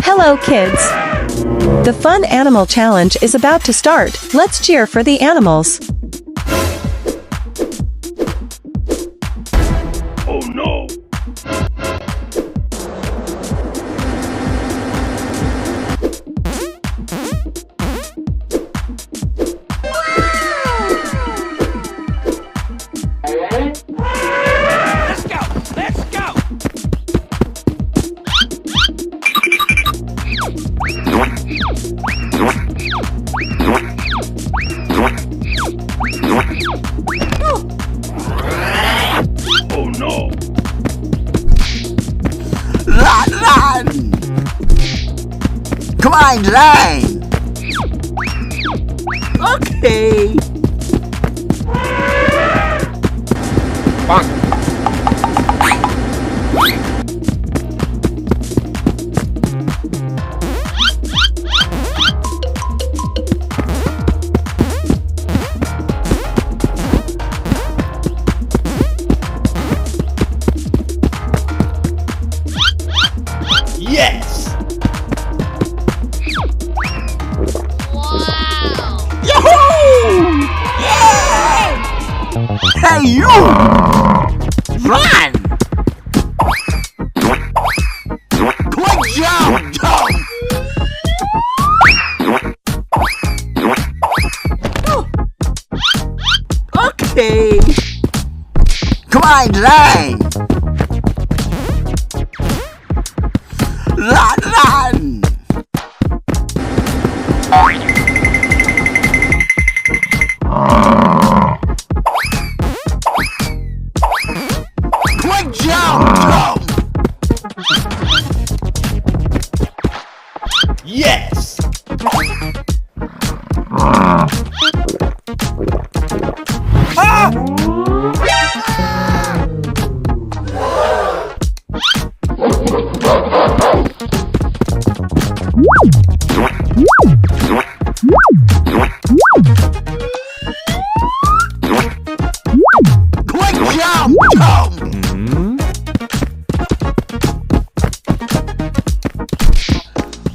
Hello, kids! The Fun Animal Challenge is about to start. Let's cheer for the animals. Oh no! Let's go! Let's go! Oh no! Run! Come on, run! Okay. Yes! Wow! Yahoo! Yeah! Hey, you! Run! Good job, Tom! Okay. Come on, run! Run! Good job, Tom! Yes! Good job, Tom!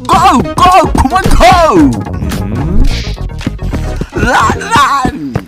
Go! Come on, go! Run!